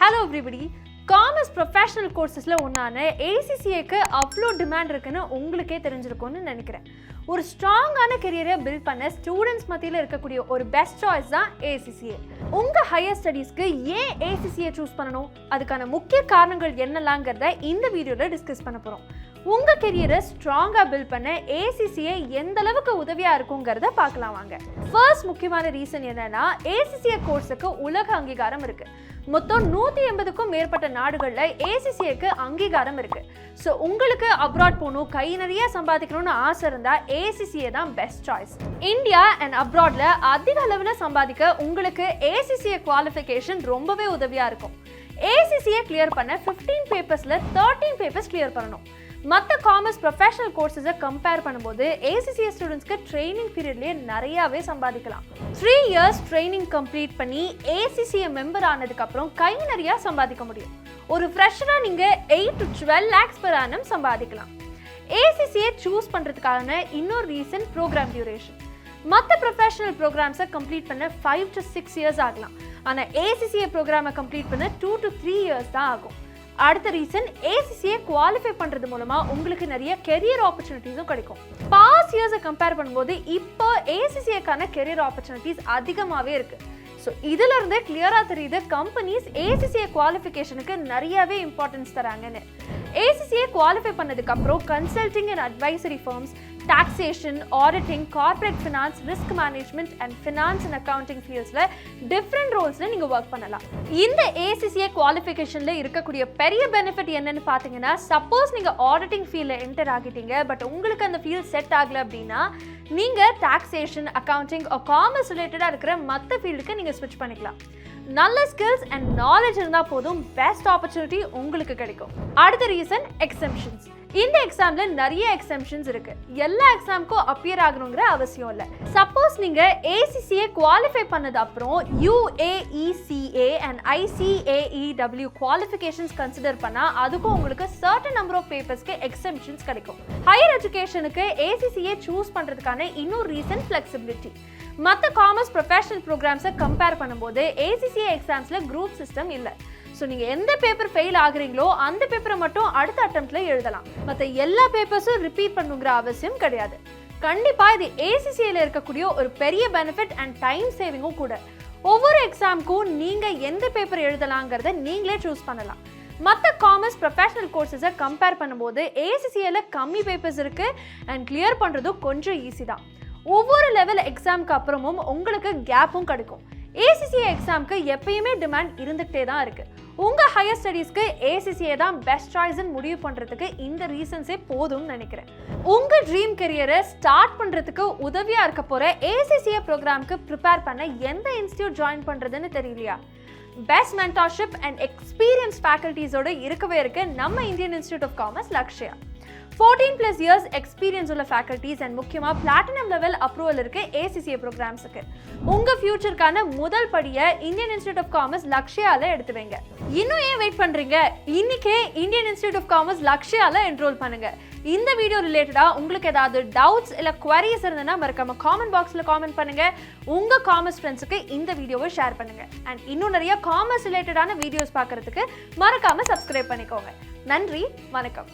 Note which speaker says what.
Speaker 1: Hello everybody. Commerce professional courses la ஒன்னான ACCA க்கு அவ்ளோ demand இருக்குன்னு உங்களுக்கே தெரிஞ்சிருக்கும்னு நினைக்கிறேன். ஒரு ஸ்ட்ராங்கான கரியரை பில்ட் பண்ண ஸ்டூடண்ட்ஸ் மத்தியில இருக்கக்கூடிய ஒரு பெஸ்ட் சாய்ஸ் தான் ACCA. உங்க ஹையர் ஸ்டடீஸ்க்கு ஏன் ACCA சூஸ் பண்ணணும்? அதுக்கான முக்கிய காரணங்கள் என்னலாம்ங்கறத இந்த வீடியோல டிஸ்கஸ் பண்ண போறோம். உங்க கரியரை ஸ்ட்ராங்கா பில்ட் பண்ண ACCA எந்த அளவுக்கு உதவியா இருக்கும்ங்கறத பார்க்கலாம் வாங்க. ஃபர்ஸ்ட் முக்கியமான ரீசன் என்னன்னா ACCA கோர்ஸுக்கு உலக அங்கீகாரம் இருக்கு. மொத்தம் 180க்கும் மேற்பட்ட நாடுகள்ல ACCAக்கு அங்கீகாரம் இருக்கு. ஸோ உங்களுக்கு அப்ராட் போகணும், கை நிறைய சம்பாதிக்கணும்னு ஆசை இருந்தா ACCA தான் பெஸ்ட் சாய்ஸ். இந்தியா அண்ட் அப்ராட்ல அதிக அளவில் சம்பாதிக்க உங்களுக்கு ACCA குவாலிஃபிகேஷன் ரொம்பவே உதவியா இருக்கும். ACCA கிளியர் பண்ண 15 பேப்பர்ஸ்ல 13 பேப்பர்ஸ் கிளியர் பண்ணணும். மற்ற காமர்ஸ் ப்ரொஃபஷனல் கோர்ஸஸை கம்பேர் பண்ணும்போது ACCA ஸ்டூடெண்ட்ஸ்க்கு ட்ரைனிங் பீரியட்லேயே நிறையாவே சம்பாதிக்கலாம். 3 இயர்ஸ் ட்ரைனிங் கம்ப்ளீட் பண்ணி ACCA மெம்பர் ஆனதுக்கப்புறம் கை நிறையா சம்பாதிக்க முடியும். ஒரு ஃப்ரெஷராக நீங்கள் 8 to 12 lakhs per annum சம்பாதிக்கலாம். ACCA சூஸ் பண்ணுறதுக்கான இன்னொரு ரீசன் ப்ரோக்ராம் டியூரேஷன். மற்ற ப்ரொஃபஷனல் ப்ரோக்ராம்ஸை கம்ப்ளீட் பண்ண 5 to 6 years ஆகலாம். ஆனால் ACCA ப்ரோக்ராமை கம்ப்ளீட் பண்ண 2 to 3 years தான் ஆகும். அடுத்த ரீசன் ACCA குவாலிஃபை பண்றது மூலமா உங்களுக்கு நிறைய கெரியர் ஆப்பர்ச்சுனிட்டிஸும் கிடைக்கும். பாஸ்ட் இயர்ஸை கம்பேர் பண்ணும்போது இப்போ ACCAக்கான கெரியர் ஆப்பர்ச்சுனிட்டிஸ் அதிகமாகவே இருக்கு. ஸோ இதுல இருந்தே கிளியரா தெரியுது கம்பெனிஸ் ACCA குவாலிஃபிகேஷனுக்கு நிறையவே இம்பார்ட்டன்ஸ் தராங்கன்னு. ACCA குவாலிஃபை பண்ணதுக்கு அப்புறம் consulting and advisory firms, taxation, auditing, corporate finance, risk management and finance and accounting fieldsல different roles-ல நீங்க work பண்ணலாம். இந்த ACCA குவாலிஃபிகேஷன்ல இருக்கக்கூடிய பெரிய பெனிஃபிட் என்னன்னு பாத்தீங்கன்னா, சப்போஸ் நீங்க auditing ஃபீல்ட்ல என்டர் ஆகிட்டீங்க பட் உங்களுக்கு அந்த ஃபீல்ட் செட் ஆகல அப்படின்னா நீங்க taxation, accounting or commerce ரிலேட்டடா இருக்கிற மற்ற ஃபீல்டுக்கு நீங்க ஸ்விட்ச் பண்ணிக்கலாம். நல்ல ஸ்கில்ஸ் அண்ட் நாலேஜ் இருந்தா போதும் பெஸ்ட் ஆப்பர்ச்சுனிட்டி உங்களுக்கு கிடைக்கும். அடுத்த ரீசன் எக்ஸம்ஷன்ஸ். இந்த எக்ஸாம்ல நிறைய எக்ஸம்ஷன்ஸ் இருக்கு. எல்லா எக்ஸாமுக்கும் அப்பியர் ஆகணுங்கிற அவசியம் இல்லை. சப்போஸ் நீங்க ACCA குவாலிஃபை பண்ணது அப்புறம் UAECA and ICAEW qualifications consider பண்ணா அதுக்கும் உங்களுக்கு சர்டன் நம்பர் ஆஃப் பேப்பர்ஸ்க்கு எக்ஸம்ஷன்ஸ் கிடைக்கும். ஹையர் எஜுகேஷனுக்கு ACCA சூஸ் பண்றதுக்கான இன்னொரு ரீசன் ஃபிளெக்சிபிலிட்டி. மற்ற காமர்ஸ் ப்ரொஃபஷனல் ப்ரோக்ராம்ஸை கம்பேர் பண்ணும்போது ACCA எக்ஸாம்ஸ்ல குரூப் சிஸ்டம் இல்லை. ஸோ நீங்கள் எந்த பேப்பர் ஃபெயில் ஆகுறீங்களோ அந்த பேப்பரை மட்டும் அடுத்த அட்டெம்ப்ட்ல எழுதலாம். மற்ற எல்லா பேப்பர்ஸும் ரிப்பீட் பண்ணுங்கிற அவசியம் கிடையாது. கண்டிப்பாக இது ACCAல இருக்கக்கூடிய ஒரு பெரிய பெனிஃபிட் அண்ட் டைம் சேவிங்கும் கூட. ஒவ்வொரு எக்ஸாமுக்கும் நீங்கள் எந்த பேப்பர் எழுதலாங்கிறத நீங்களே சூஸ் பண்ணலாம். மற்ற காமர்ஸ் ப்ரொஃபஷனல் கோர்ஸஸை கம்பேர் பண்ணும்போது ACCAல கம்மி பேப்பர்ஸ் இருக்கு அண்ட் கிளியர் பண்ணுறதும் கொஞ்சம் ஈஸி தான். ஒவ்வொரு லெவல் எக்ஸாமுக்கு அப்புறமும் உங்களுக்கு கேப்பும் கிடைக்கும். ACCA எக்ஸாமுக்கு எப்பயுமே டிமாண்ட் இருந்துகிட்டே தான் இருக்கு. உங்க ஹையர் ஸ்டடீஸ்க்கு ACCA தான் பெஸ்ட் சாய்ஸ்ன்னு முடிவு பண்றதுக்கு இந்த ரீசன்ஸே போதும்னு நினைக்கிறேன். உங்க ட்ரீம் கரியரை ஸ்டார்ட் பண்றதுக்கு உதவியா இருக்க போற ACCA ப்ரோக்ராம்க்கு ப்ரிப்பேர் பண்ண எந்த இன்ஸ்டியூட் ஜாயின் பண்றதுன்னு தெரியலையா? பெஸ்ட் மென்டார்ஷிப் அண்ட் எக்ஸ்பீரியன்ஸ் ஃபேக்கல்டிஸோட இருக்கவே இருக்கு நம்ம Indian institute of commerce Lakshya. 14+ years experience உள்ள ஃபேக்கல்டிஸ் அண்ட் முக்கியமா பிளாட்டினம் லெவல் அப்ரூவல் இருக்கு ACCA ப்ரோக்ராம்ஸுக்கு. உங்க ஃபியூச்சருக்கான முதல் படியை இந்தியன் இன்ஸ்டியூட் ஆஃப் காமர்ஸ் லக்ஷ்யால எடுத்து வைங்க. இன்னும் ஏன் வெயிட் பண்றீங்க? இன்னைக்கே இந்தியன் இன்ஸ்டியூட் ஆஃப் காமர்ஸ் லக்ஷ்யால என்ரோல் பண்ணுங்க. இந்த வீடியோ ரிலேட்டடா உங்களுக்கு ஏதாவது டவுட்ஸ் இல்ல குவரிஸ் இருந்ததுன்னா மறக்காம காமெண்ட் பாக்ஸ்ல காமெண்ட் பண்ணுங்க. உங்க காமர்ஸ் ஃப்ரெண்ட்ஸுக்கு இந்த வீடியோவை ஷேர் பண்ணுங்க. அண்ட் இன்னும் நிறைய காமர்ஸ் ரிலேட்டடான வீடியோஸ் பார்க்கறதுக்கு மறக்காம சப்ஸ்கிரைப் பண்ணிக்கோங்க. நன்றி, வணக்கம்.